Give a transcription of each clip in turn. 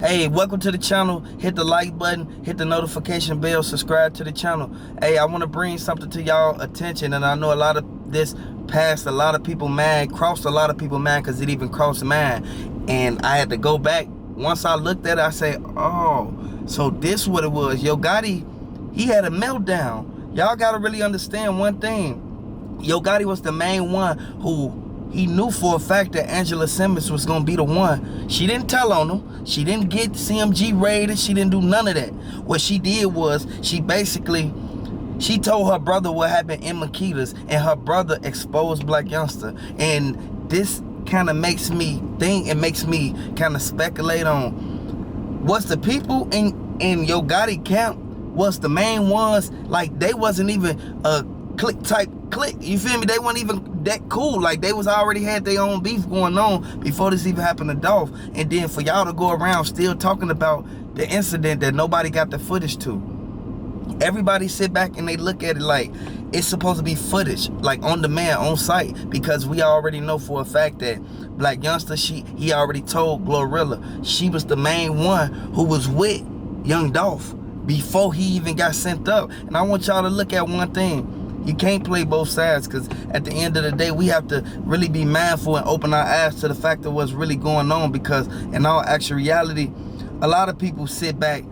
Hey, welcome to the channel. Hit the like button, hit the notification bell, subscribe to the channel. Hey, I want to bring something to y'all attention, and I know a lot of this passed a lot of people mad, crossed a lot of people mad, because it even crossed mine. And I had to go back. Once I looked at it, I said, oh, so this what it was. Yo Gotti, he had a meltdown. Y'all got to really understand one thing. Yo Gotti was the main one who he knew for a fact that Angela Simmons was going to be the one. She didn't tell on him. She didn't get CMG raided. She didn't do none of that. What she did was she told her brother what happened in Makedas, and her brother exposed Blac Youngsta. And this kind of makes me think, it makes me kind of speculate on, was the people in Yo Gotti camp was the main ones, like they wasn't even a click, you feel me? They weren't even that cool. Like they was already had their own beef going on before this even happened to Dolph. And then for y'all to go around still talking about the incident that nobody got the footage to. Everybody sit back and they look at it like it's supposed to be footage, like on demand, on site, because we already know for a fact that Blac Youngsta, he already told Glorilla she was the main one who was with young Dolph before he even got sent up. And I want y'all to look at one thing. You can't play both sides, because at the end of the day, we have to really be mindful and open our eyes to the fact of what's really going on, because in all actual reality, a lot of people sit back.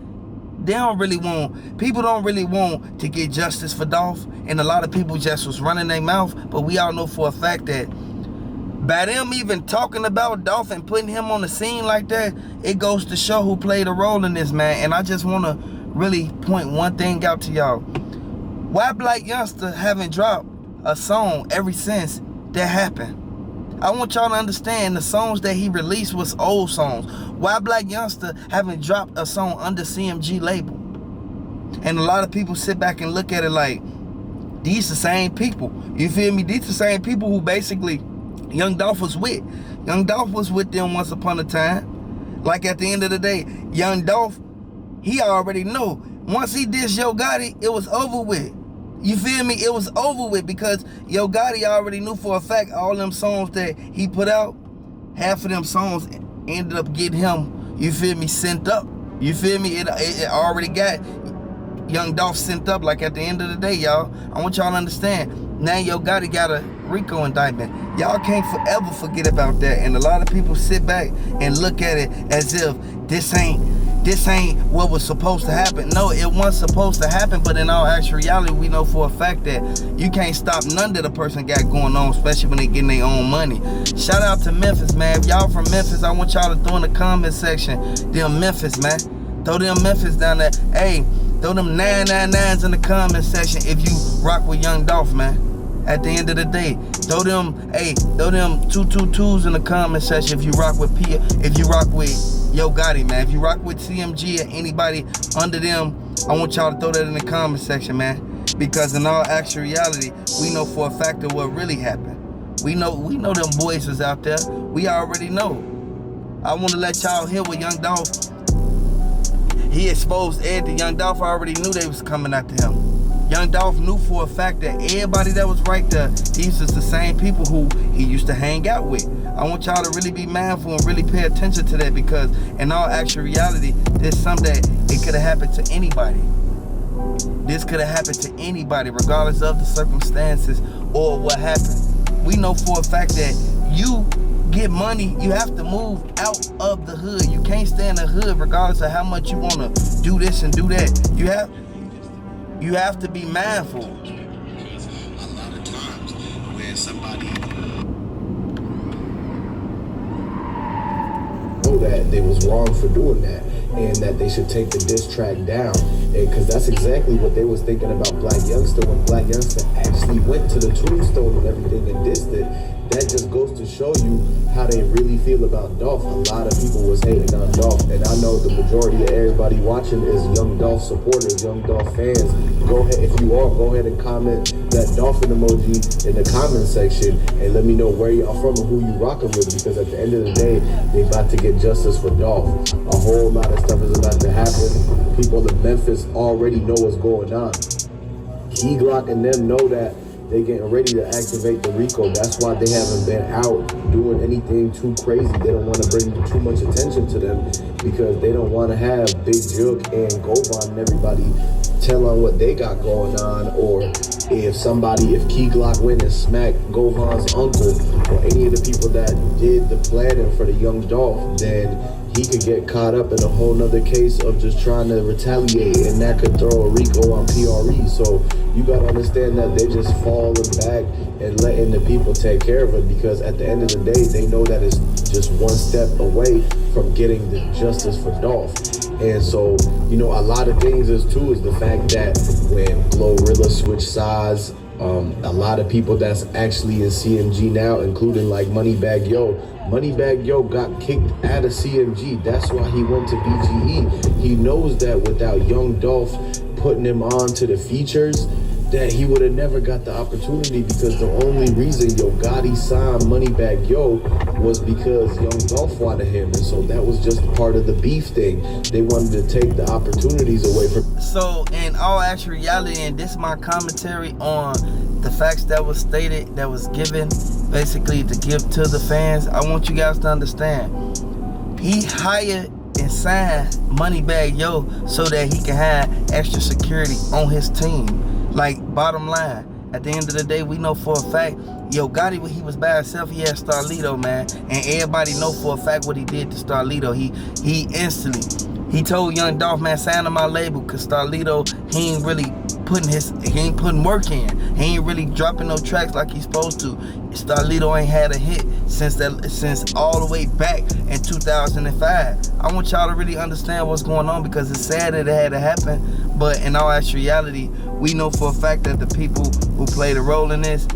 People don't really want to get justice for Dolph, and a lot of people just was running their mouth. But we all know for a fact that by them even talking about Dolph and putting him on the scene like that, it goes to show who played a role in this, man. And I just want to really point one thing out to y'all. Why Blac Youngsta haven't dropped a song ever since that happened? I want y'all to understand the songs that he released was old songs. Why Blac Youngsta haven't dropped a song under CMG label? And a lot of people sit back and look at it like, these the same people. You feel me? These the same people who basically young Dolph was with. Young Dolph was with them once upon a time. Like at the end of the day, young Dolph, he already know. Once he did Yo Gotti, it was over with. You feel me? It was over with, because Yo Gotti already knew for a fact all them songs that he put out, half of them songs ended up getting him, you feel me, sent up. You feel me? It already got young Dolph sent up. Like at the end of the day, y'all, I want y'all to understand, now Yo Gotti got a Rico indictment. Y'all can't forever forget about that. And a lot of people sit back and look at it as if this ain't what was supposed to happen. No, it wasn't supposed to happen, but in all actual reality, we know for a fact that you can't stop none that a person got going on, especially when they getting their own money. Shout out to Memphis, man. If y'all from Memphis, I want y'all to throw in the comment section, them Memphis, man. Throw them Memphis down there. Hey, throw them 999s in the comment section if you rock with young Dolph, man. At the end of the day, throw them 222s in the comment section if you rock with Yo Gotti, man. If you rock with CMG or anybody under them, I want y'all to throw that in the comment section, man. Because in all actual reality, we know for a fact of what really happened. We know them boys is out there. We already know. I want to let y'all hear what young Dolph, he exposed everything. Young Dolph already knew they was coming after him. Young Dolph knew for a fact that everybody that was right there, these is the same people who he used to hang out with. I want y'all to really be mindful and really pay attention to that, because in all actual reality, there's something that it could have happened to anybody. This could have happened to anybody, regardless of the circumstances or what happened. We know for a fact that you get money, you have to move out of the hood. You can't stay in the hood regardless of how much you want to do this and do that. You have to be mindful. Because a lot of times when somebody know that they was wrong for doing that, and that they should take the diss track down, because that's exactly what they was thinking about Blac Youngsta when Blac Youngsta actually went to the tombstone and everything and dissed it. That just goes to show you how they really feel about Dolph. A lot of people was hating on Dolph, and I know the majority of everybody watching is young Dolph supporters, young Dolph fans. Go ahead, if you are, go ahead and comment that Dolphin emoji in the comment section, and let me know where y'all from and who you rocking with, because at the end of the day, they about to get justice for Dolph. A whole lot of stuff is about to happen. People in Memphis already know what's going on. Key Glock and them know that they getting ready to activate the Rico. That's why they haven't been out doing anything too crazy. They don't want to bring too much attention to them. because they don't want to have Big Jook and Govan and everybody tell on what they got going on, or if Key Glock went and smacked Govan's uncle or any of the people that did the planning for the young Dolph, then he could get caught up in a whole nother case of just trying to retaliate, and that could throw a Rico on PRE. So you gotta understand that they're just falling back and letting the people take care of it, because at the end of the day, they know that it's just one step away from getting the justice for Dolph. And so, you know, a lot of things is the fact that when Glorilla switched sides, a lot of people that's actually in CMG now, including like Moneybagg Yo got kicked out of CMG. That's why he went to BGE. He knows that without young Dolph putting him on to the features, that he would have never got the opportunity, because the only reason Yo Gotti signed Moneybagg Yo was because young Dolph wanted him. And so that was just part of the beef thing. They wanted to take the opportunities away from. So in all actual reality, and this is my commentary on the facts that was stated, that was given basically to give to the fans, I want you guys to understand, he hired and signed Moneybagg Yo so that he can have extra security on his team. Like, bottom line, at the end of the day, we know for a fact, Yo Gotti, when he was by himself, he had Starlito, man. And everybody know for a fact what he did to Starlito. He instantly, he told young Dolph, man, sign on my label, because Starlito, he ain't putting work in. He ain't really dropping no tracks like he's supposed to. Starlito ain't had a hit since all the way back in 2005. I want y'all to really understand what's going on, because it's sad that it had to happen. But in all actual reality, we know for a fact that the people who played a role in this,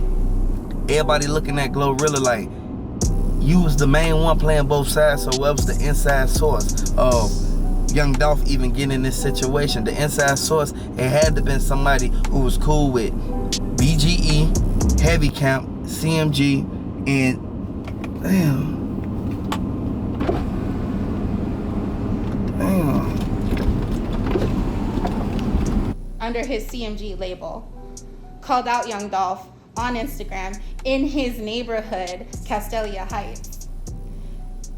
everybody looking at Glorilla like, you was the main one playing both sides, so what was the inside source of young Dolph even getting in this situation? The inside source, it had to been somebody who was cool with BGE, Heavy Camp, CMG, and damn. Under his CMG label, called out young Dolph on Instagram in his neighborhood, Castelia Heights.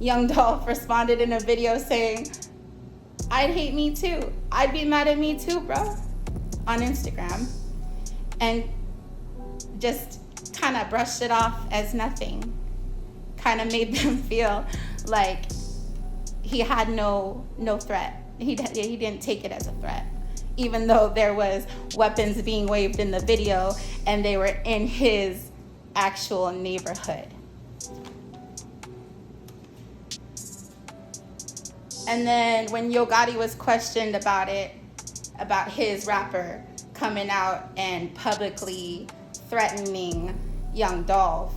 Young Dolph responded in a video saying, "I'd hate me too. I'd be mad at me too, bro," on Instagram. And just kind of brushed it off as nothing. Kind of made them feel like he had no threat. He didn't take it as a threat, even though there was weapons being waved in the video and they were in his actual neighborhood. And then when Yo Gotti was questioned about it, about his rapper coming out and publicly threatening young Dolph,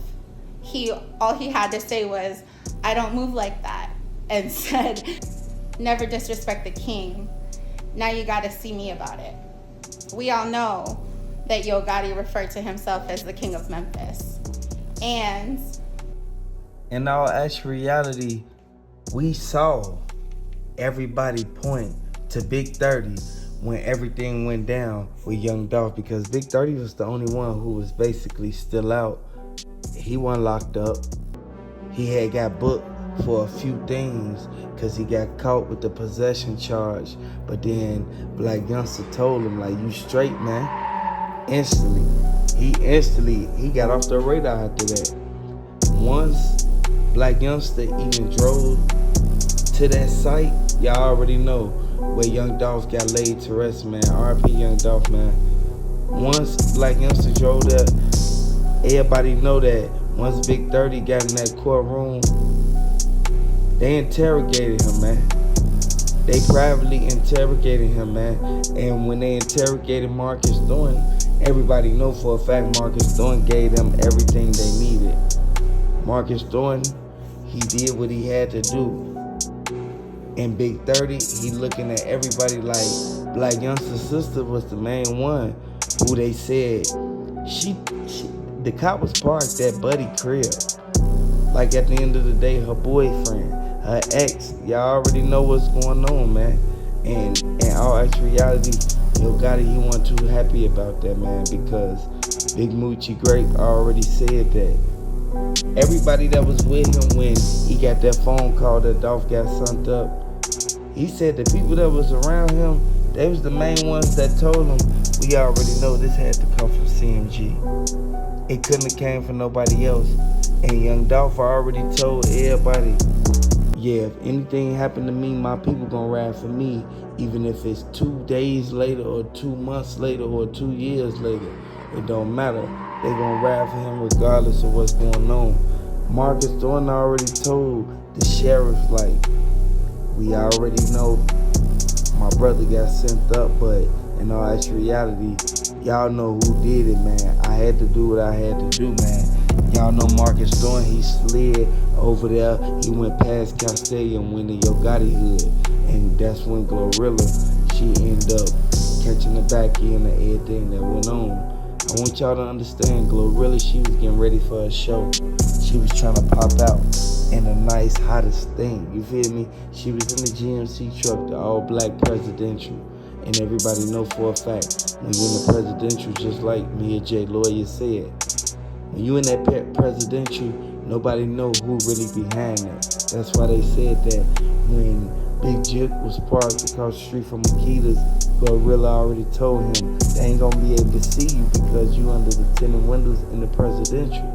all he had to say was, "I don't move like that," and said, "Never disrespect the king. Now you gotta see me about it." We all know that Yo Gotti referred to himself as the king of Memphis. And in all actual reality, we saw everybody point to Big 30 when everything went down with young Dolph, because Big 30 was the only one who was basically still out. He wasn't locked up. He had got booked for a few things because he got caught with the possession charge. But then Blac Youngsta told him, like, you straight, man. Instantly, he got off the radar after that. Once Blac Youngsta even drove to that site, y'all already know where young Dolph got laid to rest, man. RP young Dolph, man. Once Blac Youngsta drove there, everybody know that once Big 30 got in that courtroom, they interrogated him, man. They privately interrogated him, man. And when they interrogated Marcus Thorne, everybody know for a fact Marcus Thorne gave them everything they needed. Marcus Thorne, he did what he had to do. And Big 30, he looking at everybody like Blac Youngsta's sister was the main one who they said, the cop was parked at Buddy crib. Like at the end of the day, her boyfriend, her ex, y'all already know what's going on, man. And in all actual reality, Yo Gotti, he wasn't too happy about that, man, because Big Moochie Grape already said that. Everybody that was with him when he got that phone call that Dolph got sent up, He said the people that was around him, they was the main ones that told him, we already know this had to come from CMG. It couldn't have came from nobody else. And Young Dolph already told everybody, yeah, if anything happened to me, my people gonna ride for me, even if it's 2 days later or 2 months later or 2 years later. It don't matter. They gonna ride for him regardless of what's going on. Marcus Thornton already told the sheriff, like, we already know my brother got sent up, but in all actuality, y'all know who did it, man. I had to do what I had to do, man. Y'all know Marcus Thornton, he slid over there. He went past Castelia and went to Yo Gotti hood. And that's when Glorilla, she ended up catching the back end of everything that went on. I want y'all to understand, Glorilla, she was getting ready for a show. She was trying to pop out in a nice, hottest thing. You feel me? She was in the GMC truck, the all-black presidential. And everybody know for a fact, when you're in the presidential, just like me and Jay Lawyer said, when you in that presidential, nobody know who really behind that. That's why they said that when Big Jip was parked across the street from Makedas, Glorilla already told him they ain't gonna be able to see you because you under the tinted windows in the presidential.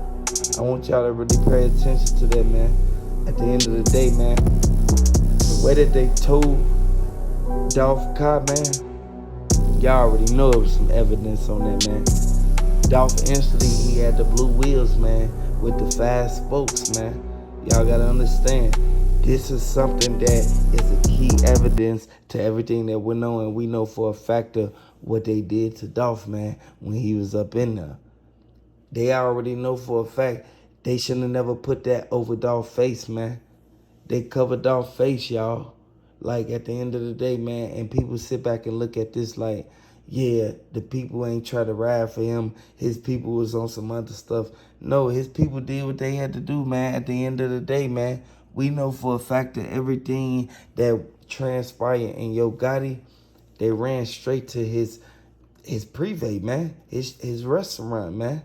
I want y'all to really pay attention to that, man. At the end of the day, man, the way that they told Dolph Cobb, man, y'all already know there was some evidence on that, man. Dolph instantly, he had the blue wheels, man, with the fast spokes, man. Y'all gotta understand, this is something that is a key evidence to everything that went on, and we know for a fact of what they did to Dolph, man, when he was up in there. They already know for a fact they shouldn't have never put that over Dolph's face, man. They covered Dolph's face, y'all. Like, at the end of the day, man, and people sit back and look at this like, yeah, the people ain't try to ride for him. His people was on some other stuff. No, his people did what they had to do, man. At the end of the day, man, we know for a fact that everything that transpired in Yo Gotti, they ran straight to his privé, man, his restaurant, man.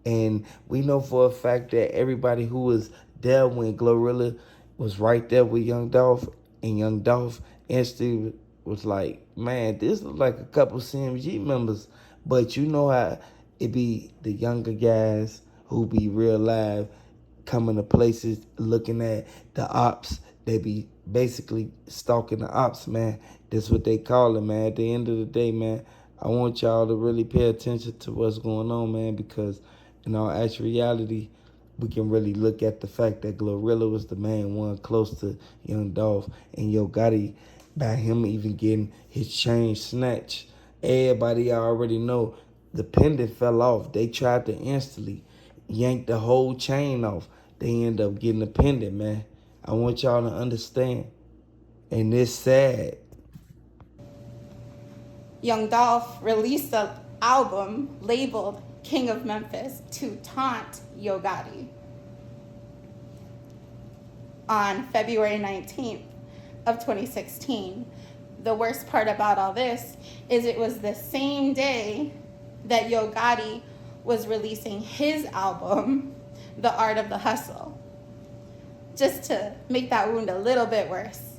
And we know for a fact that everybody who was there when Glorilla was right there with Young Dolph, and Young Dolph instantly was like, man, this looks like a couple CMG members. But you know how it be the younger guys who be real live coming to places looking at the ops. They be basically stalking the ops, man. That's what they call it, man. At the end of the day, man, I want y'all to really pay attention to what's going on, man, because in all actual reality, we can really look at the fact that Glorilla was the main one close to Young Dolph, and Yo Gotti, by him even getting his chain snatched, everybody already know the pendant fell off. They tried to instantly yank the whole chain off. They end up getting the pendant, man. I want y'all to understand. And it's sad. Young Dolph released an album labeled King of Memphis to taunt Yo Gotti on February 19th of 2016. The worst part about all this is it was the same day that Yo Gotti was releasing his album, The Art of the Hustle, just to make that wound a little bit worse.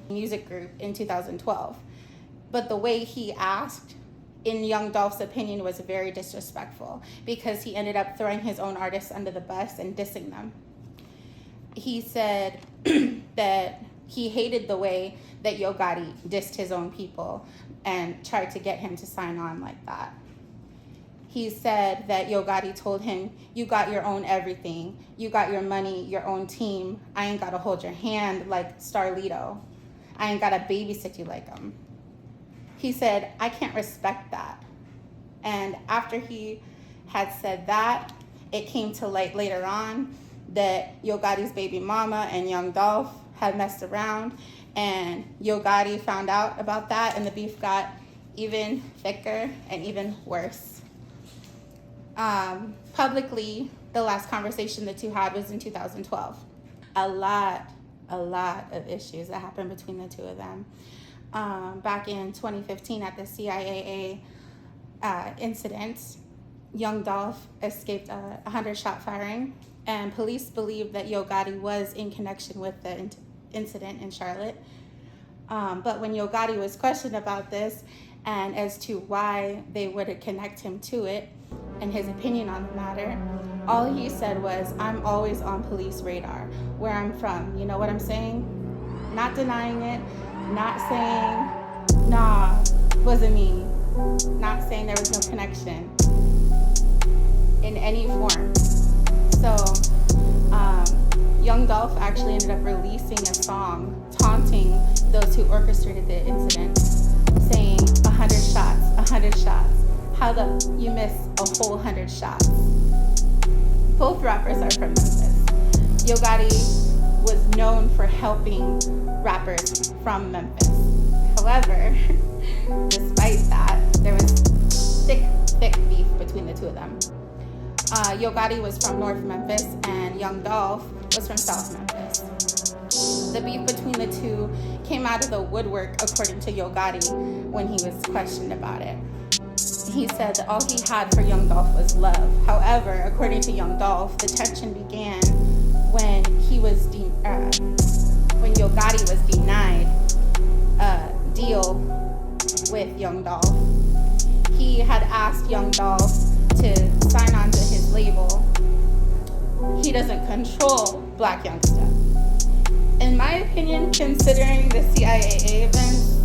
Music group in 2012. But the way he asked, in Young Dolph's opinion, was very disrespectful because he ended up throwing his own artists under the bus and dissing them. He said that he hated the way that Yo Gotti dissed his own people and tried to get him to sign on like that. He said that Yo Gotti told him, you got your own everything. You got your money, your own team. I ain't got to hold your hand like Starlito. I ain't got to babysit you like him. He said, I can't respect that. And after he had said that, it came to light later on that Yo Gotti's baby mama and Young Dolph had messed around, and Yo Gotti found out about that, and the beef got even thicker and even worse. Publicly, the last conversation the two had was in 2012. A lot of issues that happened between the two of them. Back in 2015 at the CIAA incident, Young Dolph escaped a 100-shot firing, and police believe that Yo Gotti was in connection with the incident in Charlotte. But when Yo Gotti was questioned about this and as to why they would connect him to it and his opinion on the matter, all he said was, "I'm always on police radar where I'm from." You know what I'm saying? Not denying it, not saying, nah, wasn't me, not saying there was no connection in any form. So, Young Dolph actually ended up releasing a song taunting those who orchestrated the incident, saying 100 shots, 100 shots. How you miss a whole 100 shots? Both rappers are from Memphis. Yo Gotti was known for helping rappers from Memphis. However, despite that, there was thick beef between the two of them. Yo Gotti was from North Memphis and Young Dolph was from South Memphis. The beef between the two came out of the woodwork, according to Yo Gotti, when he was questioned about it. He said that all he had for Young Dolph was love. However, according to Young Dolph, the tension began when when Yo Gotti was denied a deal with Young Dolph. He had asked Young Dolph to sign on to his label. He doesn't control Blac Youngsta. In my opinion, considering the CIA events,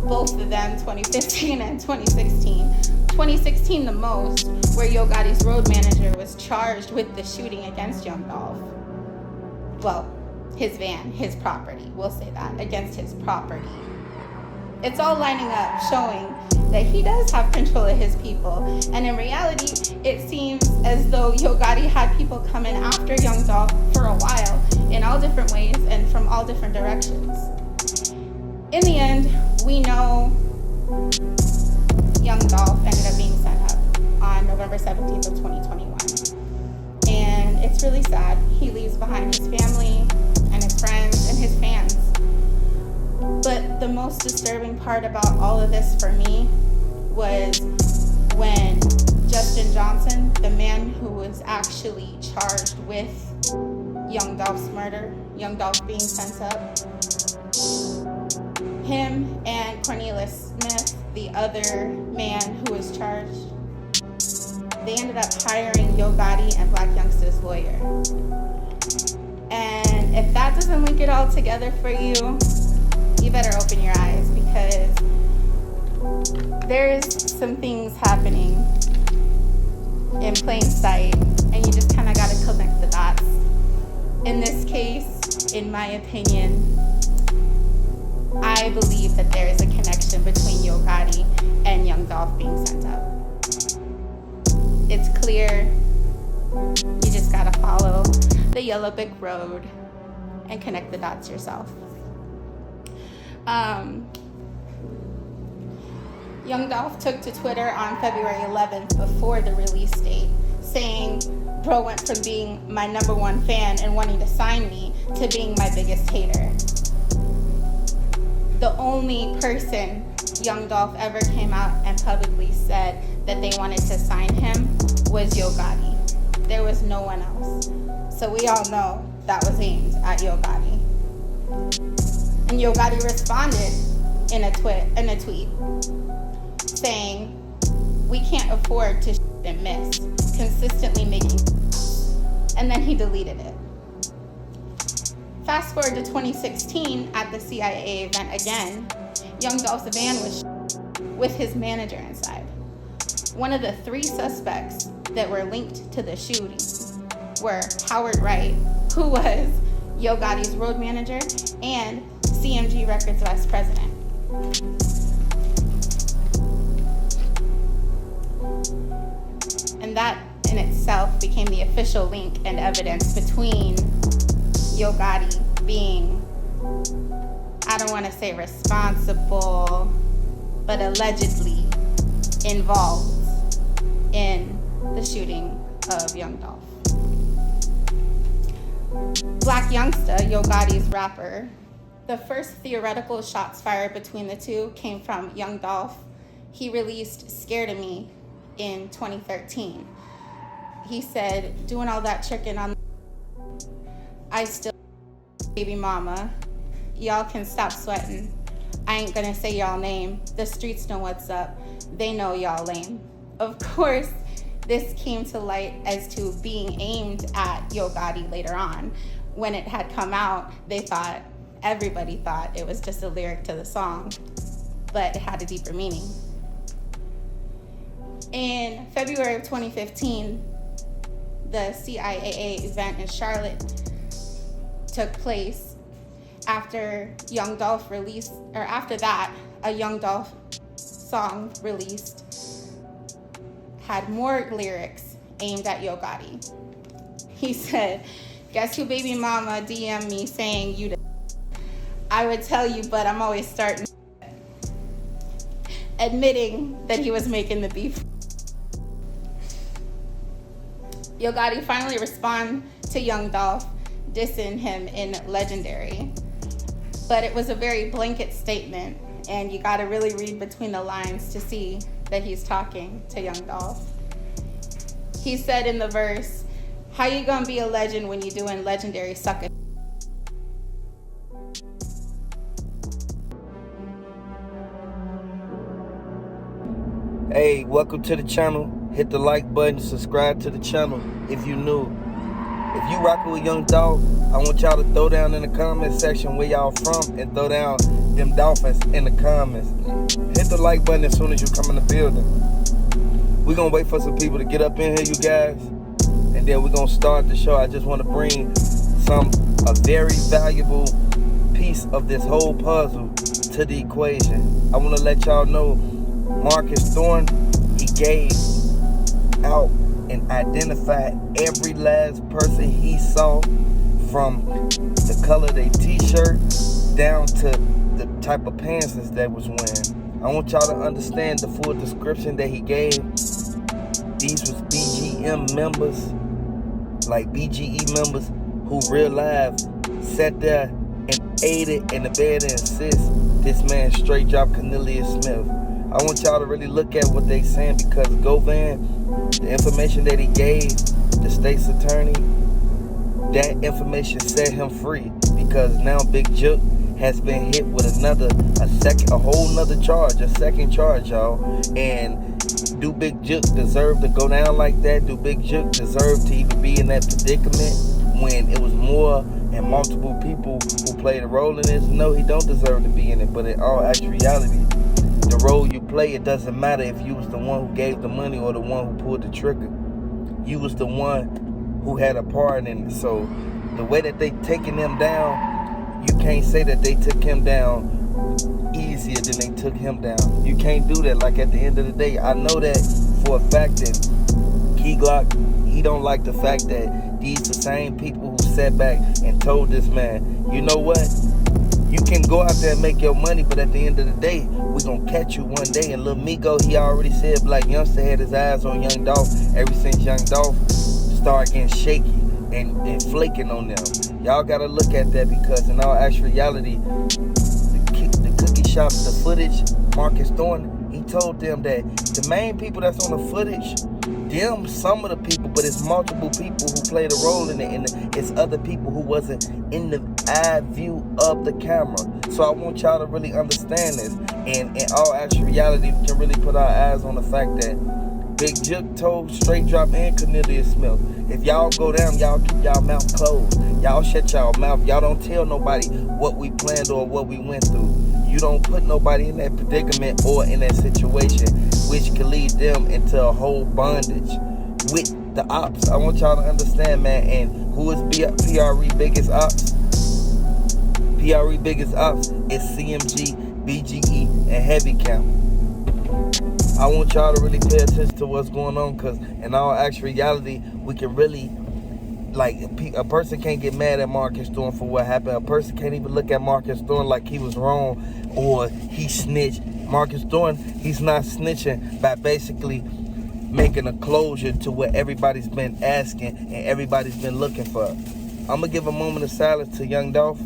both of them, 2015 and 2016. 2016 the most, where Yo Gotti's road manager was charged with the shooting against Young Dolph. Well, his van, his property, we'll say that, against his property. It's all lining up, showing that he does have control of his people. And in reality, it seems as though Yo Gotti had people coming after Young Dolph for a while, in all different ways and from all different directions. In the end, we know Young Dolph ended up being sent up on November 17th of 2021. And it's really sad. He leaves behind his family and his friends and his fans. But the most disturbing part about all of this for me was when Justin Johnson, the man who was actually charged with Young Dolph's murder, Young Dolph being sent up, him and Cornelius Smith, the other man who was charged, they ended up hiring Yo Gotti and Blac Youngsta's lawyer. And if that doesn't link it all together for you, you better open your eyes, because there's some things happening in plain sight, and you just kind of got to connect the dots. In this case, in my opinion, I believe that there is a connection between Yo Gotti and Young Dolph being sent up. It's clear. You just gotta follow the yellow brick road and connect the dots yourself. Young Dolph took to Twitter on February 11th before the release date, saying, "Bro went from being my number one fan and wanting to sign me to being my biggest hater." The only person Young Dolph ever came out and publicly said that they wanted to sign him was Yo Gotti. There was no one else. So we all know that was aimed at Yo Gotti. And Yo Gotti responded in a tweet saying, "We can't afford to and miss, consistently making," and then he deleted it. Fast forward to 2016 at the CIA event again, Young Dolph's van was with his manager inside. One of the 3 suspects that were linked to the shooting were Howard Wright, who was Yo Gotti's road manager and CMG Records vice president. And that in itself became the official link and evidence between Yo Gotti being, I don't want to say responsible, but allegedly involved in the shooting of Young Dolph. Blac Youngsta, Yo Gotti's rapper, the first theoretical shots fired between the two came from Young Dolph. He released "Scared of Me" in 2013. He said, doing all that tricking on, I still baby mama. Y'all can stop sweating. I ain't gonna say y'all name. The streets know what's up. They know y'all lame. Of course, this came to light as to being aimed at Yo Gotti later on. When it had come out, everybody thought it was just a lyric to the song, but it had a deeper meaning. In February of 2015, the CIAA event in Charlotte took place after after that, a Young Dolph song released had more lyrics aimed at Yo Gotti. He said, guess who baby mama DM me saying you I would tell you, but I'm always starting, admitting that he was making the beef. Yo Gotti finally responded to Young Dolph, dissing him in Legendary. But it was a very blanket statement, and you gotta really read between the lines to see that he's talking to Young Dolph. He said in the verse, how you gonna be a legend when you doing Legendary sucker? Hey, welcome to the channel. Hit the like button, subscribe to the channel if you new. If you rockin' with Young Dolph, I want y'all to throw down in the comment section where y'all from and throw down them dolphins in the comments. Hit the like button as soon as you come in the building. We gonna wait for some people to get up in here, you guys, and then we gonna start the show. I just wanna bring a very valuable piece of this whole puzzle to the equation. I wanna let y'all know Marcus Thorne, he gave out and identified every last person he saw, from the color of their t-shirt down to the type of pants that was wearing. I want y'all to understand the full description that he gave. These was BGM members, like BGE members, who real live sat there and aided in the bed and assist this man straight drop Cornelius Smith. I want y'all to really look at what they saying, because Govan, the information that he gave the state's attorney, that information set him free, because now Big Jook has been hit with a whole nother charge, a second charge, y'all. And do Big Jook deserve to go down like that? Do Big Jook deserve to even be in that predicament when it was more and multiple people who played a role in this? No, he don't deserve to be in it. But in all actuality, the role you play, it doesn't matter if you was the one who gave the money or the one who pulled the trigger. You was the one who had a part in it. So the way that they taking him down, you can't say that they took him down easier than they took him down. You can't do that. Like, at the end of the day, I know that for a fact that Glock, he don't like the fact that these the same people who sat back and told this man, you know what? You can go out there and make your money, but at the end of the day, we gonna catch you one day. And Lil Miko, he already said Blac Youngsta had his eyes on Young Dolph ever since Young Dolph started getting shaky and flaking on them. Y'all gotta look at that, because in all actuality, the cookie shop, the footage, Marcus Thorne, he told them that the main people that's on the footage, them some of the people, but it's multiple people who played a role in it, and it's other people who wasn't in the eye view of the camera. So I want y'all to really understand this, and in all actuality, we can really put our eyes on the fact that Big Jook told Straight Drop and Cornelius Smith, if y'all go down, y'all keep y'all mouth closed. Y'all shut y'all mouth. Y'all don't tell nobody what we planned or what we went through. You don't put nobody in that predicament or in that situation, which could lead them into a whole bondage with the ops. I want y'all to understand, man. And who is PRE biggest ops? PRE biggest ops is CMG, BGE, and Heavy Count. I want y'all to really pay attention to what's going on, because in all actuality, we can really, like, a person can't get mad at Marcus Thorne for what happened. A person can't even look at Marcus Thorne like he was wrong or he snitched. Marcus Thorne, he's not snitching by basically making a closure to what everybody's been asking and everybody's been looking for. I'm going to give a moment of silence to Young Dolph.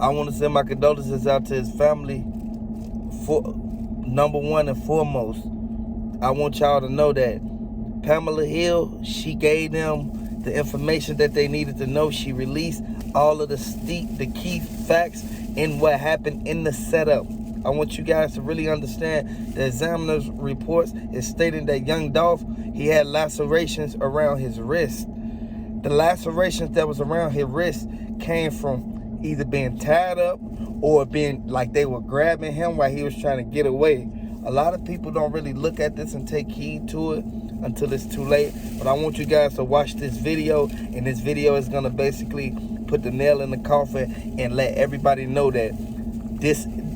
I want to send my condolences out to his family number one and foremost, I want y'all to know that Pamela Hill, she gave them the information that they needed to know. She released all of the key facts in what happened in the setup. I want you guys to really understand the examiner's reports is stating that young Dolph, he had lacerations around his wrist. The lacerations that was around his wrist came from either being tied up or being like they were grabbing him while he was trying to get away. A lot of people don't really look at this and take heed to it until it's too late. But I want you guys to watch this video, and this video is gonna basically put the nail in the coffin and let everybody know that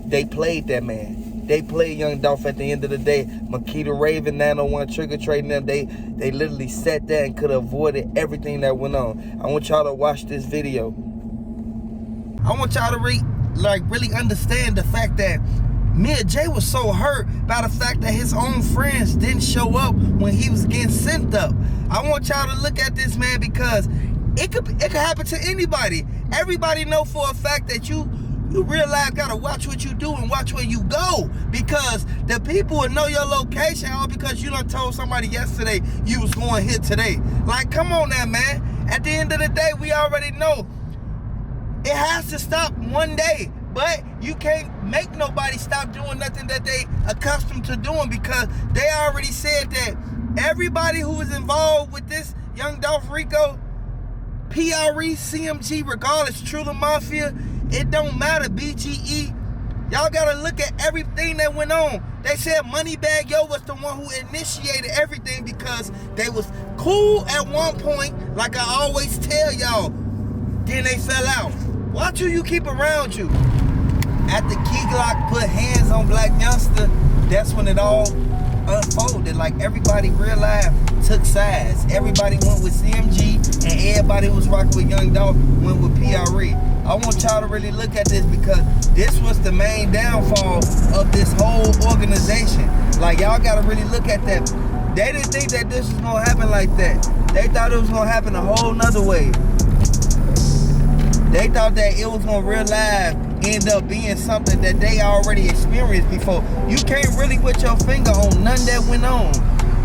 they played that man. They played young Dolph at the end of the day. Makedas Raven, 901 Trigger Trading them, they literally sat there and could have avoided everything that went on. I want y'all to watch this video. I want y'all to really understand the fact that Mia J was so hurt by the fact that his own friends didn't show up when he was getting sent up. I want y'all to look at this, man, because it could happen to anybody. Everybody know for a fact that you realize gotta watch what you do and watch where you go, because the people will know your location all because you done told somebody yesterday you was going here today. Like, come on now, man. At the end of the day, we already know it has to stop one day. But you can't make nobody stop doing nothing that they accustomed to doing, because they already said that everybody who was involved with this young Dolph, Rico, PRE, CMG, regardless, True the Mafia, it don't matter, BGE. Y'all gotta look at everything that went on. They said Moneybagg was the one who initiated everything because they was cool at one point, like I always tell y'all. Then they fell out. Watch who you keep around you. After Key Glock put hands on Blac Youngsta, that's when it all unfolded. Like, everybody realized, took sides. Everybody went with CMG, and everybody who was rocking with young Dolph went with PRE. I want y'all to really look at this, because this was the main downfall of this whole organization. Like, y'all gotta really look at that. They didn't think that this was gonna happen like that. They thought it was gonna happen a whole nother way. They thought that it was gonna real life end up being something that they already experienced before. You can't really put your finger on none that went on.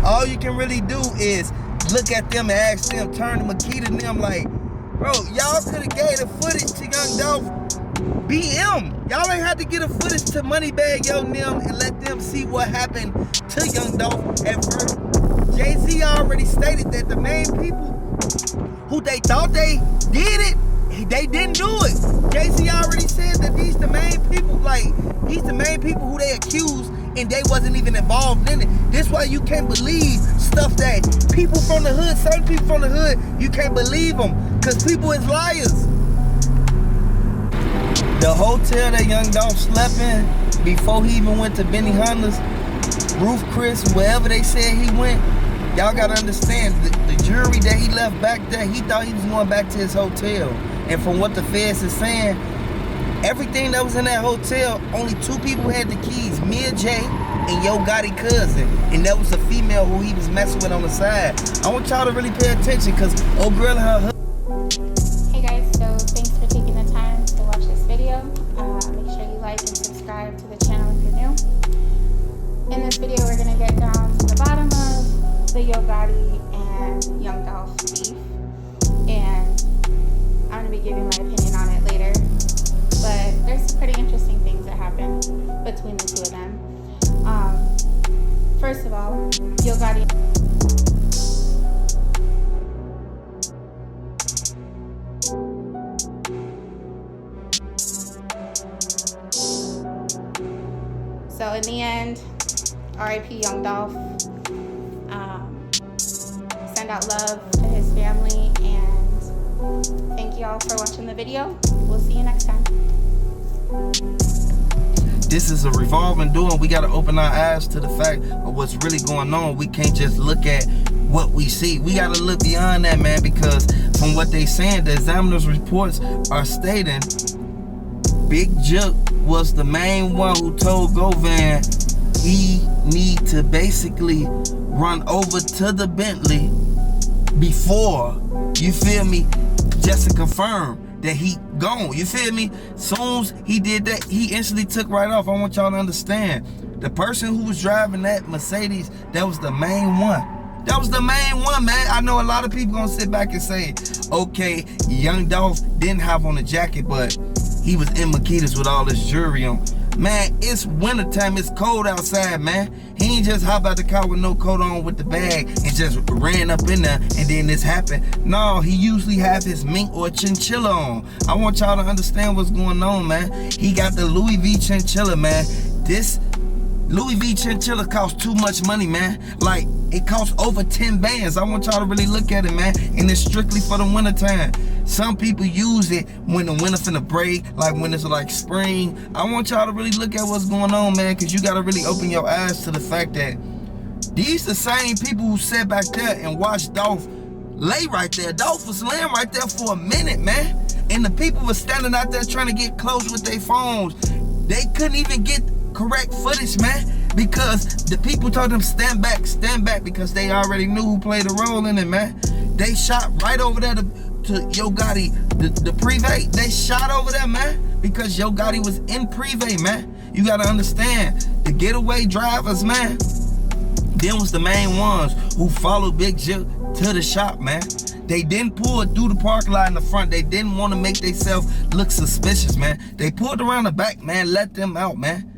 All you can really do is look at them and ask them, turn to Makedas and them like, bro, y'all could have gave the footage to young Dolph BM. Y'all ain't had to get a footage to Moneybagg and them and let them see what happened to young Dolph at first. Jay-Z already stated that the main people who they thought they did it, they didn't do it. Jay-Z already said that these the main people who they accused, and they wasn't even involved in it. This why you can't believe stuff that people from the hood, certain people from the hood, you can't believe them, because people is liars. The hotel that young Dolph slept in before he even went to Benny Hunter's, Roof Chris, wherever they said he went, y'all gotta understand, the jury that he left back there, he thought he was going back to his hotel. And from what the feds is saying, everything that was in that hotel, only two people had the keys, Mia J and Yo Gotti cousin. And that was a female who he was messing with on the side. I want y'all to really pay attention, because old girl and her husband. Hey guys, so thanks for taking the time to watch this video. Make sure you like and subscribe to the channel if you're new. In this video, we're going to get down to the bottom of the Yo Gotti and Young Dolph beef. And I'm going to be giving my opinion on it later. But there's some pretty interesting things that happened between the two of them. First of all, Yo Gotti. So in the end, R.I.P. Young Dolph. Send out love to his family, and thank you all for watching the video. We'll see you next time. This is a revolving door, and we got to open our eyes to the fact of what's really going on. We can't just look at what we see. We got to look beyond that, man, because from what they saying, the examiner's reports are stating Big Jook was the main one who told Govan he need to basically run over to the Bentley before, you feel me, just to confirm. that he gone. You feel me? Soon as he did that, he instantly took right off. I want y'all to understand. The person who was driving that Mercedes, that was the main one. That was the main one, man. I know a lot of people gonna sit back and say, okay, Young Dolph didn't have on a jacket, but he was in Makedas with all this jewelry on. Man, it's wintertime, it's cold outside, man. He ain't just hop out the car with no coat on with the bag and just ran up in there and then this happened. No, he usually have his mink or chinchilla on. I want y'all to understand what's going on, man. He got the Louis V chinchilla, man. This Louis V chinchilla costs too much money, man. Like, it costs over 10 bands. I want y'all to really look at it, man. And it's strictly for the wintertime. Some people use it when the winter finna break, like when it's like spring. I want y'all to really look at what's going on, man, because you gotta really open your eyes to the fact that these the same people who sat back there and watched Dolph lay right there. Dolph was laying right there for a minute, man. And the people were standing out there trying to get close with their phones. They couldn't even get correct footage, man, because the people told them stand back, because they already knew who played a role in it, man. They shot right over there to Yo Gotti, the privé. They shot over there, man, because Yo Gotti was in privé, man. You gotta understand, the getaway drivers, man, them was the main ones who followed Big Jill to the shop, man. They didn't pull it through the parking lot in the front. They didn't want to make themselves look suspicious, man. They pulled around the back, man, let them out, man.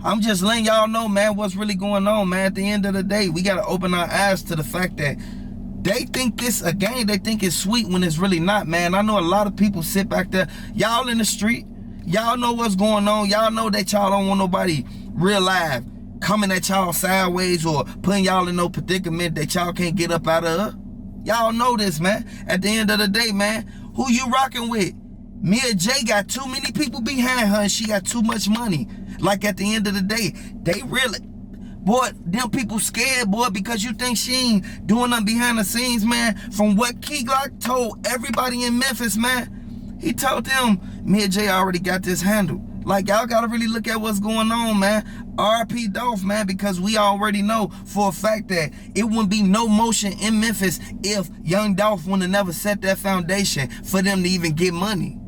I'm just letting y'all know, man, what's really going on, man. At the end of the day, we got to open our eyes to the fact that they think this a game. They think it's sweet when it's really not, man. I know a lot of people sit back there. Y'all in the street. Y'all know what's going on. Y'all know that y'all don't want nobody real live coming at y'all sideways or putting y'all in no predicament that y'all can't get up out of. Y'all know this, man. At the end of the day, man, who you rocking with? Mia J got too many people behind her and she got too much money. Like, at the end of the day, they really, boy, them people scared, boy, because you think she ain't doing nothing behind the scenes, man. From what Glock told everybody in Memphis, man, he told them Mia J already got this handled. Like, y'all gotta really look at what's going on, man. R.I.P. Dolph, man, because we already know for a fact that it wouldn't be no motion in Memphis if Young Dolph wouldn't have never set that foundation for them to even get money.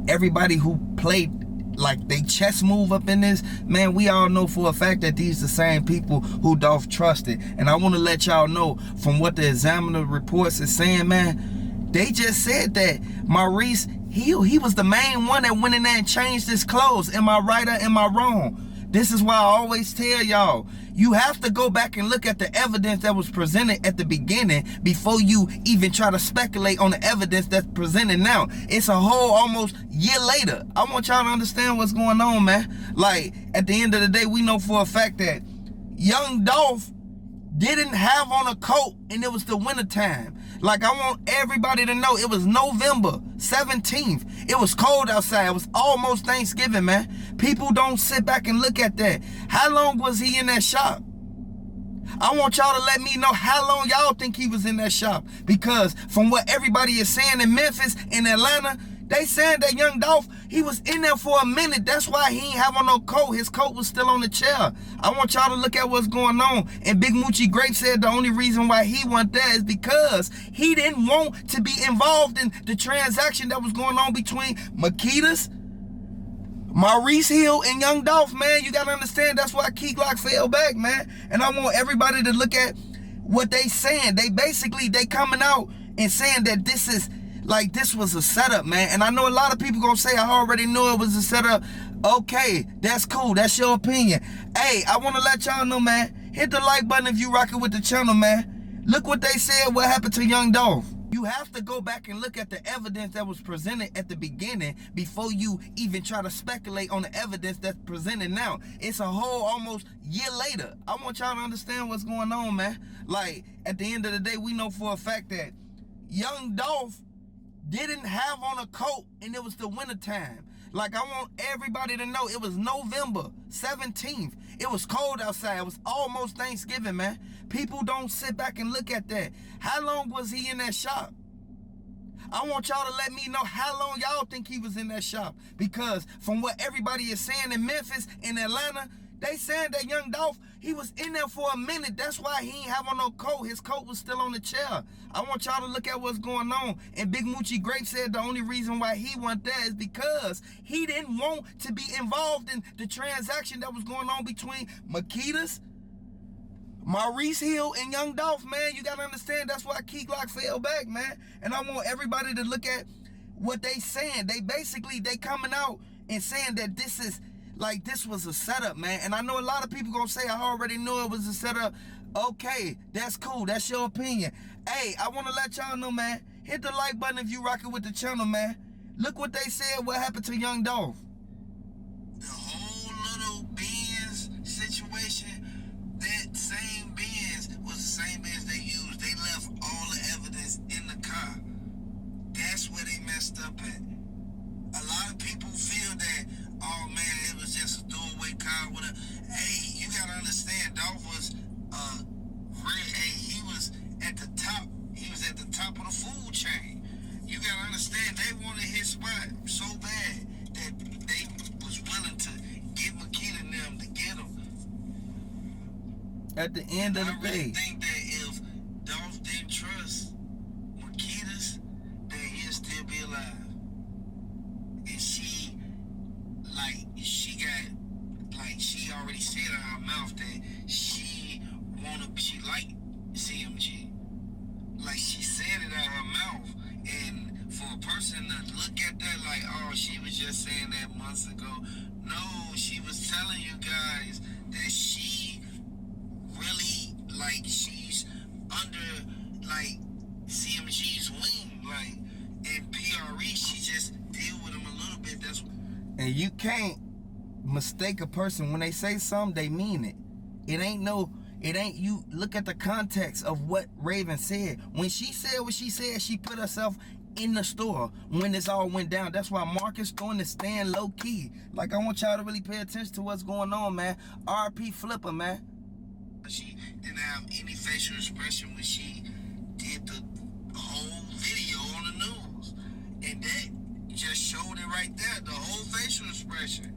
Everybody who played like they chess move up in this, man, we all know for a fact that these the same people who Dolph trusted. And I want to let y'all know from what the examiner reports is saying, man, they just said that Maurice, he was the main one that went in there and changed his clothes. Am I right or am I wrong? This is why I always tell y'all, you have to go back and look at the evidence that was presented at the beginning before you even try to speculate on the evidence that's presented now. It's a whole almost year later. I want y'all to understand what's going on, man. Like, at the end of the day, we know for a fact that Young Dolph didn't have on a coat and it was the wintertime. Like, I want everybody to know it was November 17th. It was cold outside. It was almost Thanksgiving, man. People don't sit back and look at that. How long was he in that shop? I want y'all to let me know how long y'all think he was in that shop. Because from what everybody is saying in Memphis, in Atlanta, they saying that Young Dolph, he was in there for a minute. That's why he ain't have on no coat. His coat was still on the chair. I want y'all to look at what's going on. And Big Moochie Grape said the only reason why he went there is because he didn't want to be involved in the transaction that was going on between Makedas, Maurice Hill, and Young Dolph, man. You gotta understand, that's why Glock fell back, man. And I want everybody to look at what they saying. They coming out and saying that this is, like, this was a setup, man. And I know a lot of people gonna say, I already knew it was a setup. Okay, that's cool. That's your opinion. Hey, I want to let y'all know, man. Hit the like button if you rocking with the channel, man. Look what they said, what happened to Young Dolph. You have to go back and look at the evidence that was presented at the beginning before you even try to speculate on the evidence that's presented now. It's a whole almost year later. I want y'all to understand what's going on, man. Like, at the end of the day, we know for a fact that Young Dolph didn't have on a coat and it was the wintertime. Like, I want everybody to know it was November 17th. It was cold outside. It was almost Thanksgiving, man. People don't sit back and look at that. How long was he in that shop? I want y'all to let me know how long y'all think he was in that shop. Because from what everybody is saying in Memphis, in Atlanta, They saying that Young Dolph, he was in there for a minute. That's why he ain't have on no coat. His coat was still on the chair. I want y'all to look at what's going on. And Big Moochie Grape said the only reason why he went there is because he didn't want to be involved in the transaction that was going on between Makedas, Maurice Hill, and Young Dolph, man. You gotta understand, that's why Key Glock fell back, man. And I want everybody to look at what they saying. They coming out and saying that this was a setup, man. And I know a lot of people gonna say, I already knew it was a setup. Okay, that's cool. That's your opinion. Hey, I want to let y'all know, man. Hit the like button if you rocking with the channel, man. Look what they said, what happened to Young Dolph. The whole little Benz situation, that same Benz was the same Benz they used. They left all the evidence in the car. That's where they messed up at. A lot of people feel that, oh man, it was just a throwaway car with a. Hey, you gotta understand, Dolph was he was at the top. He was at the top of the food chain. You gotta understand, they wanted his spot so bad that they was willing to give Makita and them to get him. At the end of the day, I think that if Dolph didn't trust Makedas, then he'll still be alive. And she already said in her mouth that she liked CMG. Like, she said it out of her mouth. And for a person to look at that like, oh, she was just saying that months ago. No, she was telling you guys that she really, like, she's under, like, CMG's wing. Like, in PRE, she just deal with him a little bit. That's what. And you can't mistake a person. When they say something, they mean it. It ain't you look at the context of what Raven said. When she said what she said, she put herself in the store when this all went down. That's why Marcus going to stand low key. Like, I want y'all to really pay attention to what's going on, man. RP Flipper, man. She didn't have any facial expression when she did the whole video on the news. And that just showed it right there. The whole facial expression.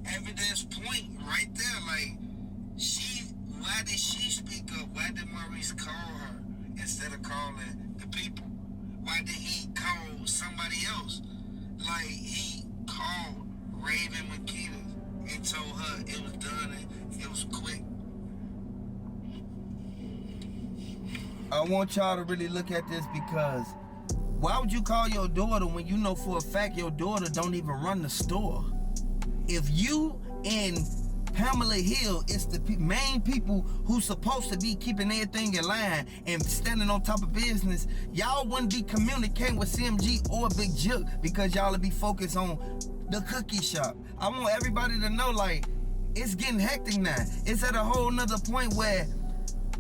Evidence point right there. Like, why did she speak up? Why did Maurice call her instead of calling the people? Why did he call somebody else? Like, he called Raven Makedas and told her it was done and it was quick. I want y'all to really look at this, because why would you call your daughter when you know for a fact your daughter don't even run the store? If you and Pamela Hill is the main people who's supposed to be keeping everything in line and standing on top of business, y'all wouldn't be communicating with CMG or Big Juke, because y'all would be focused on the cookie shop. I want everybody to know, like, it's getting hectic now. It's at a whole nother point where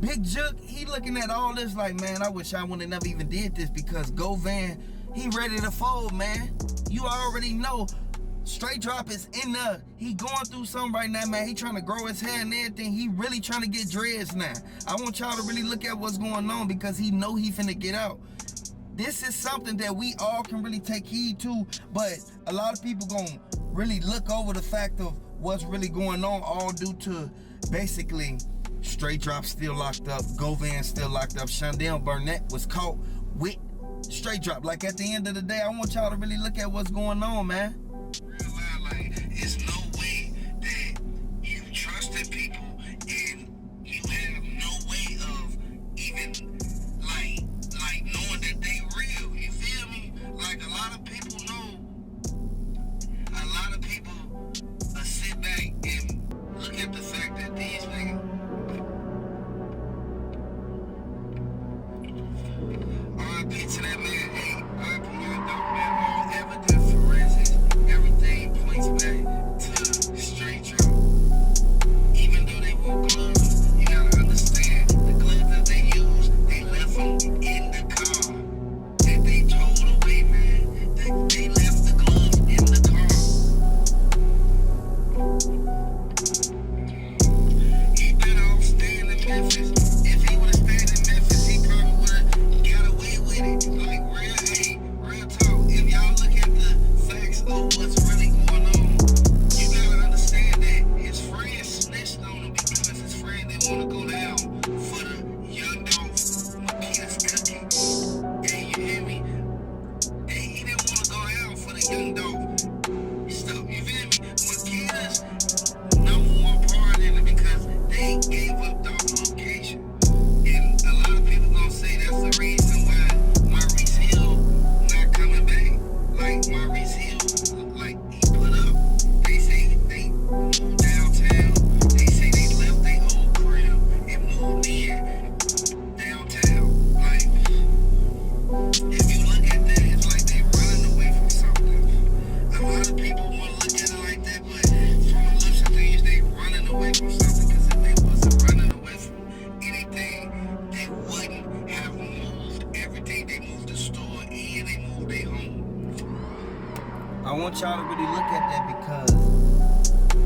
Big Juke, he looking at all this like, man, I wish I would have never even did this, because Govan, he ready to fold, man. You already know. Straight Drop is in there. He going through something right now, man. He trying to grow his hair and everything. He really trying to get dreads now. I want y'all to really look at what's going on, because he know he finna get out. This is something that we all can really take heed to, but a lot of people gonna really look over the fact of what's really going on, all due to basically Straight Drop still locked up, Govan still locked up, Shondell Burnett was caught with Straight Drop. Like, at the end of the day, I want y'all to really look at what's going on, man. Like, it's no way that you trusted people and you have no way of even like knowing that they real. You feel me? Like, a lot of people know. A lot of people sit back and look at the fact that these niggas. R.I.P. to that man. Hey, R.I.P. Young Dolph, man. All evidence, forensics, everything points back to Straight Drop. Even though they wore gloves, you gotta understand, the gloves that they used, they left them in the car. That they towed away, man. They left the gloves in the car. He better off staying in Memphis. If he would have stayed in Memphis, he probably would have got away with it. Like, want y'all to really look at that because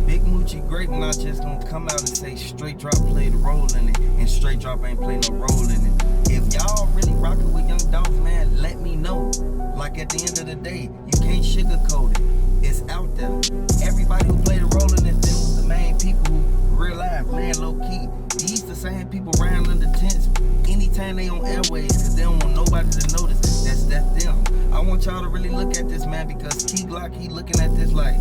Big Moochie Great not just gonna come out and say straight drop played a role in it and straight drop ain't played no role in it. If y'all really rocking with Young Dolph, man, let me know. Like at the end of the day, you can't sugarcoat it. It's out there. Everybody who played a role in this thing was the main people who real life, man, low key. These the same people round under tents anytime they on airways because they don't want nobody to notice. That's them. I want y'all to really look at this, man, because Glock, he looking at this like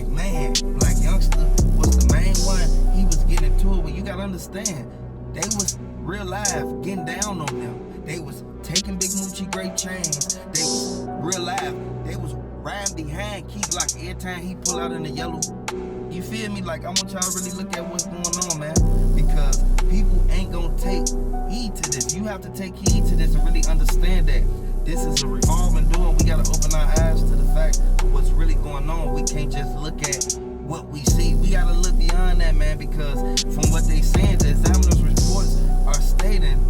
man, like Youngsta was the main one. He was getting into it. But you gotta understand, they was real life getting down on them. They was taking Big Moochie Great chains. They was real life. They was riding behind Glock every time he pull out in the yellow. You feel me? Like, I want y'all to really look at what's going on, man. Because people ain't gonna take heed to this. You have to take heed to this and really understand that this is a revolving door. We gotta open our eyes to the fact of what's really going on. We can't just look at what we see. We gotta look beyond that, man, because from what they saying, the examiner's reports are stating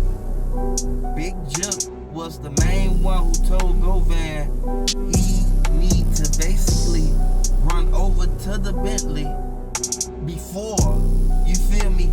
Big Jip was the main one who told Govan he need to basically run over to the Bentley before, you feel me,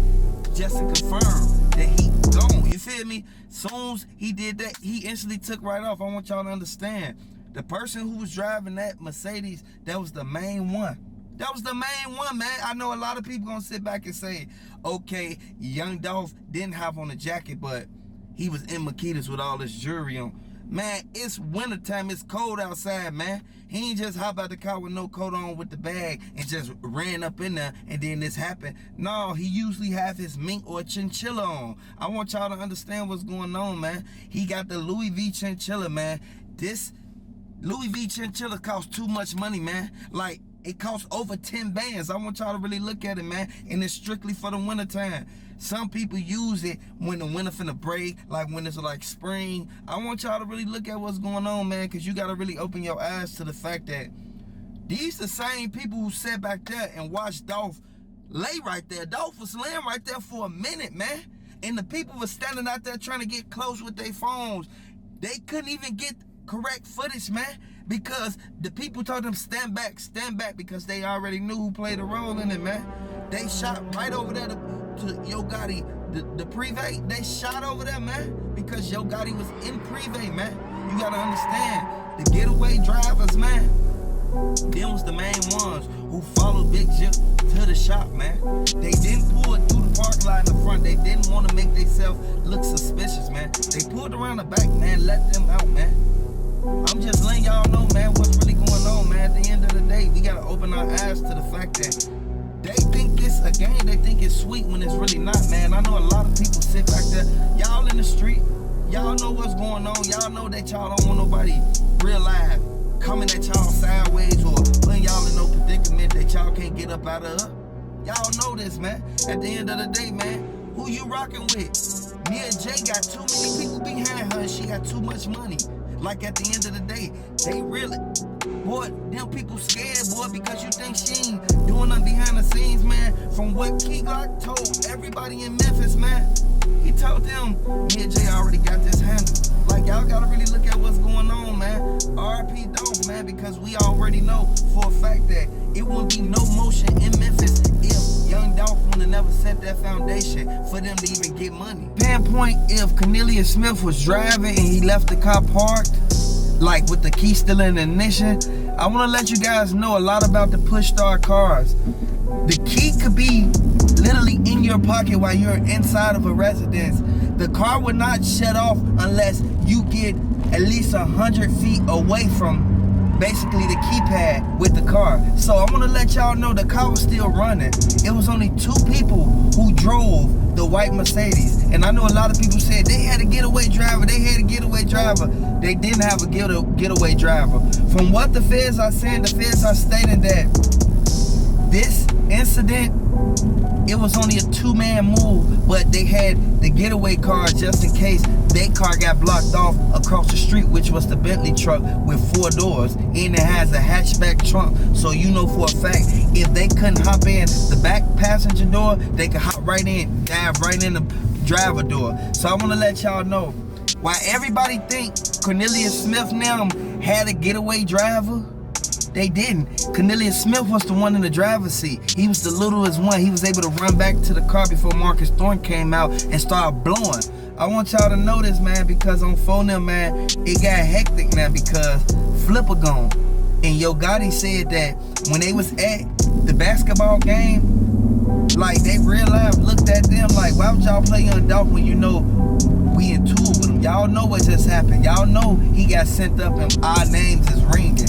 just to confirm that he gone. You feel me? Soon as he did that, he instantly took right off. I want y'all to understand. The person who was driving that Mercedes, that was the main one. That was the main one, man. I know a lot of people gonna sit back and say, okay, Young Dolph didn't have on a jacket, but he was in Makedas with all this jewelry on. Man, it's wintertime. It's cold outside, man. He ain't just hop out the car with no coat on with the bag and just ran up in there and then this happened. No, he usually have his mink or chinchilla on. I want y'all to understand what's going on, man. He got the Louis V chinchilla, man. This Louis V chinchilla costs too much money, man. Like, it costs over 10 bands. I want y'all to really look at it, man. And it's strictly for the wintertime. Some people use it when the winter finna break, like when it's like spring. I want y'all to really look at what's going on, man, because you got to really open your eyes to the fact that these the same people who sat back there and watched Dolph lay right there. Dolph was laying right there for a minute, man. And the people were standing out there trying to get close with their phones. They couldn't even get correct footage, man, because the people told them stand back, because they already knew who played a role in it, man. They shot right over there to Yo Gotti, the Privé. They shot over there, man, because Yo Gotti was in Privé, man. You gotta understand, the getaway drivers, man, them was the main ones who followed Big Jip to the shop, man. They didn't pull it through the parking lot in the front. They didn't want to make themselves look suspicious, man. They pulled around the back, man, let them out, man. I'm just letting y'all know, man, what's really going on, man. At the end of the day, we gotta open our eyes to the fact that they think it's a game, they think it's sweet when it's really not, man. I know a lot of people sit back there, y'all in the street, y'all know what's going on, y'all know that y'all don't want nobody real live coming at y'all sideways or putting y'all in no predicament that y'all can't get up out of. Y'all know this, man. At the end of the day, man, who you rocking with? Me and Jay got too many people behind her and she got too much money. Like at the end of the day, they really, boy, them people scared, boy, because you think she ain't doing nothing behind the scenes, man. From what Glock told everybody in Memphis, man, he told them, me and Jay already got this handled. Like, y'all gotta really look at what's going on, man. R.I.P. Dolph, man, because we already know for a fact that it wouldn't be no motion in Memphis if Young Dolph would have never set that foundation for them to even get money. Pinpoint, if Cornelius Smith was driving and he left the car parked, like with the key still in the ignition, I want to let you guys know a lot about the push start cars. The key could be literally in your pocket while you're inside of a residence. The car would not shut off unless you get at least 100 feet away from basically the keypad with the car. So I want to let y'all know the car was still running. It was only 2 people who drove the white Mercedes. And I know a lot of people said they had a getaway driver, they didn't have a getaway driver. From what the feds are saying, the feds are stating that this incident, it was only a 2-man move, but they had the getaway car just in case their car got blocked off across the street, which was the Bentley truck with 4 doors, and it has a hatchback trunk. So you know for a fact, if they couldn't hop in the back passenger door, they could hop right in, dive right in the driver door. So I want to let y'all know, why everybody think Cornelius Smith now had a getaway driver, They didn't. Cornelius Smith was the one in the driver's seat. He was the littlest one. He was able to run back to the car before Marcus Thorne came out and started blowing. I want y'all to know this, man, because on phone them, man, it got hectic now because Flipper gone. And Yo Gotti said that when they was at the basketball game, like they real life looked at them like, why would y'all play Young Dolph when you know we in tour with him? Y'all know what just happened. Y'all know he got sent up and our names is ringing.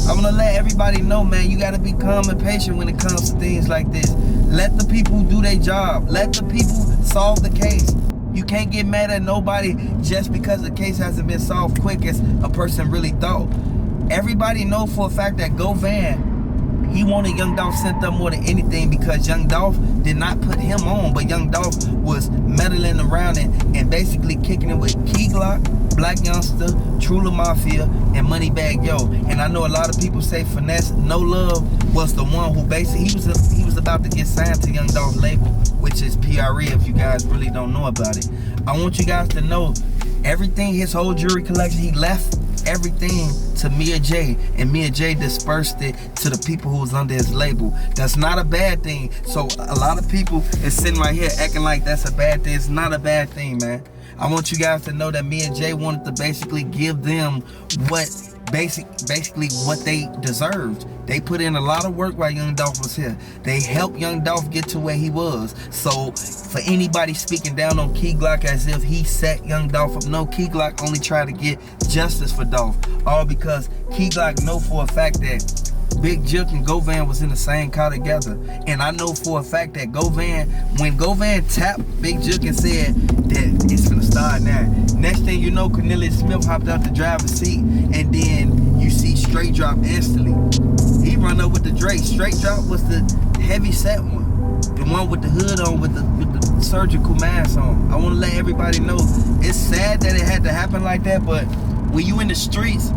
I want to let everybody know, man, you got to be calm and patient when it comes to things like this. Let the people do their job. Let the people solve the case. You can't get mad at nobody just because the case hasn't been solved quick as a person really thought. Everybody know for a fact that Govan, he wanted Young Dolph sent up more than anything because Young Dolph did not put him on, but Young Dolph was meddling around and basically kicking it with Key Glock, Blac Youngsta, Trula Mafia, and Moneybagg Yo. And I know a lot of people say Finesse No Love was the one who basically he was about to get signed to Young Dolph's label, which is PRE if you guys really don't know about it. I want you guys to know everything, his whole jewelry collection, he left everything to Mia J, and Mia J dispersed it to the people who was under his label. That's not a bad thing. So a lot of people is sitting right here acting like that's a bad thing. It's not a bad thing, man. I want you guys to know that Mia J wanted to basically give them what basically what they deserved. They put in a lot of work while Young Dolph was here. They helped Young Dolph get to where he was. So for anybody speaking down on Key Glock as if he set Young Dolph up, no, Key Glock only tried to get justice for Dolph. All because Key Glock know for a fact that Big Juke and Govan was in the same car together. And I know for a fact that when Govan tapped Big Juke and said that it's gonna start now, next thing you know, Cornelius Smith hopped out the driver's seat, and then you see Straight Drop instantly. He run up with the Drake. Straight Drop was the heavy set one, the one with the hood on, with the surgical mask on. I want to let everybody know it's sad that it had to happen like that, but when you in the streets,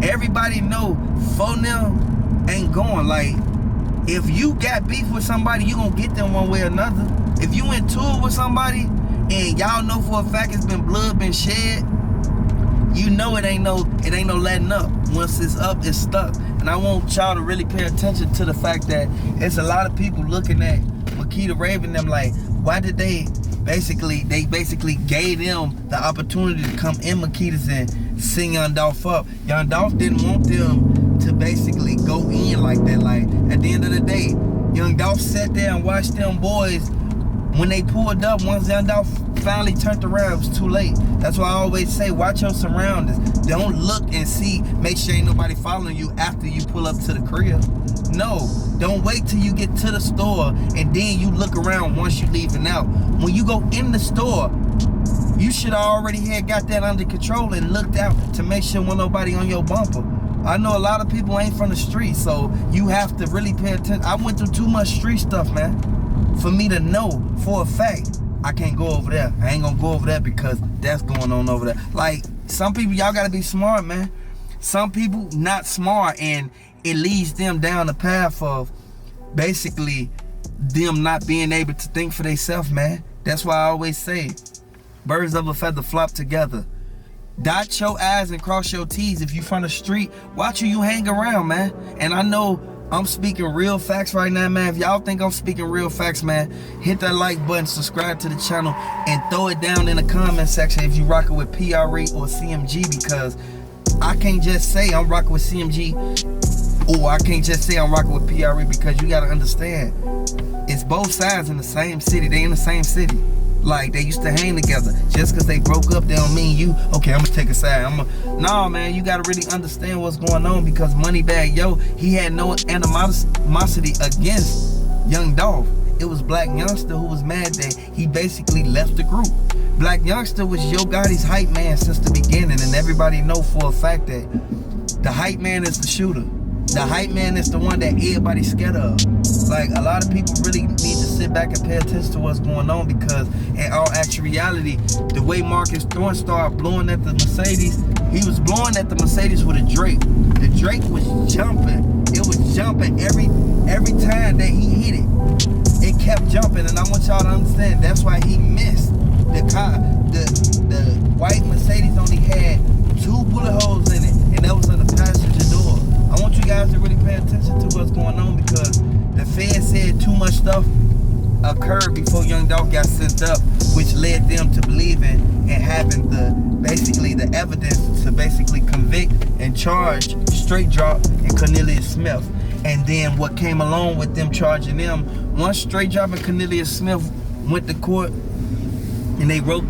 everybody know phone them ain't going. Like, if you got beef with somebody, you gonna get them one way or another. If you in tour with somebody and y'all know for a fact it's been blood been shed, you know it ain't no letting up. Once it's up, it's stuck. And I want y'all to really pay attention to the fact that it's a lot of people looking at Makita Raven them like, why did they basically gave them the opportunity to come in Makedas and sing Young Dolph up. Young Dolph didn't want them to basically go in like that. Like, at the end of the day, Young Dolph sat there and watched them boys. When they pulled up, once Young Dolph finally turned around, it was too late. That's why I always say, watch your surroundings. Don't look and see, make sure ain't nobody following you after you pull up to the crib. No, don't wait till you get to the store and then you look around once you leaving out. When you go in the store, you should already have got that under control and looked out to make sure wasn't nobody on your bumper. I know a lot of people ain't from the street, so you have to really pay attention. I went through too much street stuff, man, for me to know for a fact I can't go over there. I ain't gonna go over there because that's going on over there. Like, some people, y'all gotta be smart, man. Some people not smart, and it leads them down the path of basically them not being able to think for themselves, man. That's why I always say, birds of a feather flock together. Dot your I's and cross your T's. If you from the street, watch who you hang around, man. And I know I'm speaking real facts right now, man. If y'all think I'm speaking real facts, man, hit that like button, subscribe to the channel, and throw it down in the comment section if you rocking with PRE or CMG, because I can't just say I'm rocking with CMG, or I can't just say I'm rocking with PRE, because you gotta understand, it's both sides in the same city. They in the same city. Like, they used to hang together. Just because they broke up, they don't mean you, okay, I'm gonna take a side. Nah, man, you gotta really understand what's going on, because Moneybagg Yo, he had no animosity against Young Dolph. It was Blac Youngsta who was mad that he basically left the group. Blac Youngsta was Yo Gotti's hype man since the beginning, and everybody know for a fact that the hype man is the shooter. The hype man is the one that everybody's scared of. Like, a lot of people really need to sit back and pay attention to what's going on, because in all actual reality, the way Marcus Thorne started blowing at the Mercedes, he was blowing at the Mercedes with a Drake. The Drake was jumping. It was jumping every time that he hit it. It kept jumping, and I want y'all to understand that's why he missed. The car, the white Mercedes only had 2 bullet holes in it, and that was on the passenger door. I want you guys to really occurred before Young Dolph got sent up, which led them to believing and having the evidence to basically convict and charge Straight Drop and Cornelius Smith. And then what came along with them charging them, once Straight Drop and Cornelius Smith went to court and they wrote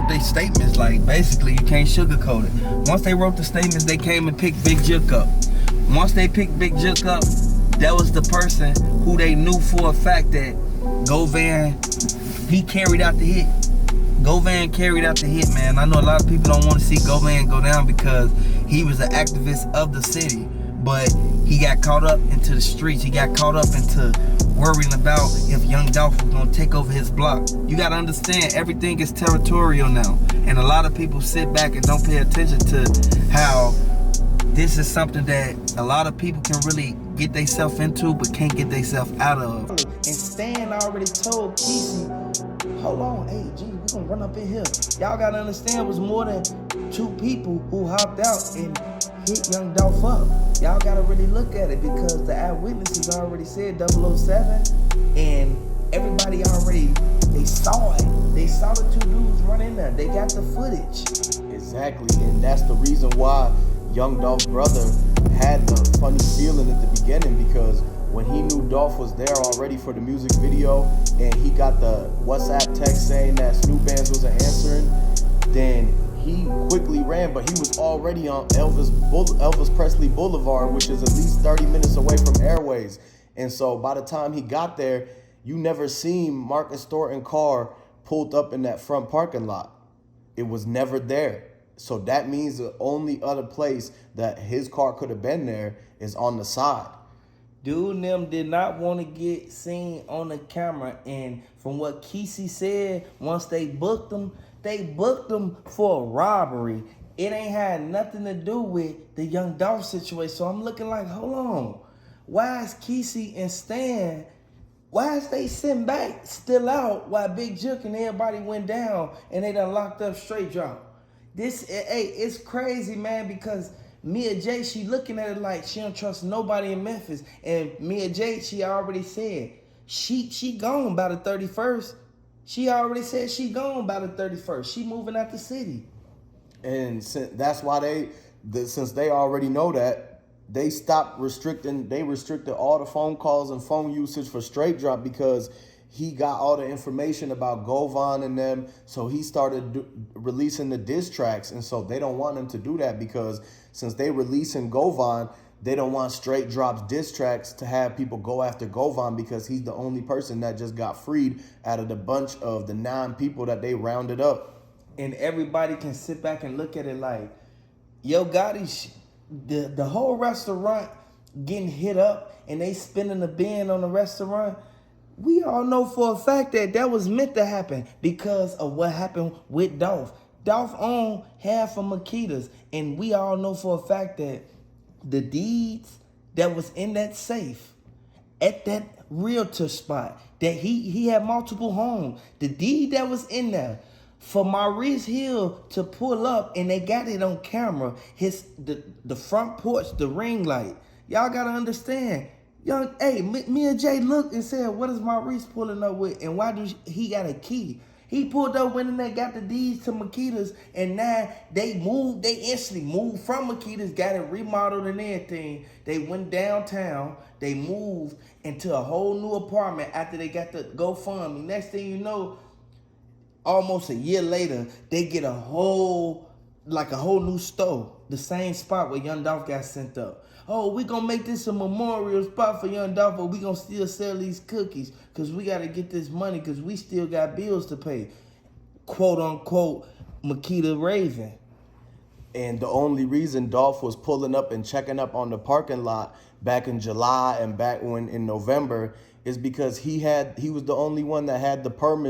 their statements, like basically you can't sugarcoat it. Once they wrote the statements, they came and picked Big Jook up. Once they picked Big Jook up, that was the person who they knew for a fact that Govan, he carried out the hit. Govan carried out the hit, man. I know a lot of people don't want to see Govan go down because he was an activist of the city, but he got caught up into the streets. He got caught up into worrying about if Young Dolph was gonna take over his block. You gotta understand, everything is territorial now, and a lot of people sit back and don't pay attention to how this is something that a lot of people can really get themselves into but can't get themselves out of. And Stan already told Kesey, hold on, hey G, we gonna run up in here. Y'all gotta understand it was more than 2 people who hopped out and hit Young Dolph up. Y'all gotta really look at it because the eyewitnesses already said 007 and everybody already, they saw it. They saw the 2 dudes run in there. They got the footage. Exactly, and that's the reason why Young Dolph's brother had the funny feeling at the beginning, because when he knew Dolph was there already for the music video and he got the WhatsApp text saying that Snoop Bands wasn't answering, then he quickly ran, but he was already on Elvis Presley Boulevard, which is at least 30 minutes away from Airways. And so by the time he got there, you never seen Marcus Thornton's car pulled up in that front parking lot. It was never there. So that means the only other place that his car could have been there is on the side. Dude and them did not want to get seen on the camera, and from what Kesey said, once they booked them for a robbery. It ain't had nothing to do with the Young Dolph situation. So I'm looking like, hold on. Why is Kesey and Stan, why is they sitting back still out while Big Jook and everybody went down and they done locked up Straight Drop? It's crazy, man, because Mia J, she looking at it like she don't trust nobody in Memphis. And Mia J, she already said she gone by the 31st. She already said she gone by the 31st. She moving out the city. And that's why since they already know that, they restricted all the phone calls and phone usage for Straight Drop because he got all the information about Govan and them. So he started releasing the diss tracks. And so they don't want him to do that because since they releasing Govan, they don't want Straight Drop's diss tracks to have people go after Govan because he's the only person that just got freed out of the bunch of the 9 people that they rounded up. And everybody can sit back and look at it like, yo, Gotti, the whole restaurant getting hit up and they spinning the bin on the restaurant. We all know for a fact that was meant to happen because of what happened with Dolph. Dolph owned half of Makedas, and we all know for a fact that the deeds that was in that safe at that realtor spot, that he had multiple homes, the deed that was in there for Maurice Hill to pull up, and they got it on camera, the front porch, the ring light. Y'all gotta understand. Mia J looked and said, what is Maurice pulling up with, and why do he got a key? He pulled up, went in there, got the deeds to Makedas, and now they instantly moved from Makedas, got it remodeled and everything. They went downtown, they moved into a whole new apartment after they got the GoFundMe. Next thing you know, almost a year later, they get a whole new store, the same spot where Young Dolph got sent up. Oh, we gonna make this a memorial spot for Young Dolph, but we gonna still sell these cookies because we gotta get this money because we still got bills to pay. Quote unquote, Makeda Raven. And the only reason Dolph was pulling up and checking up on the parking lot back in July and back in November is because he was the only one that had the permit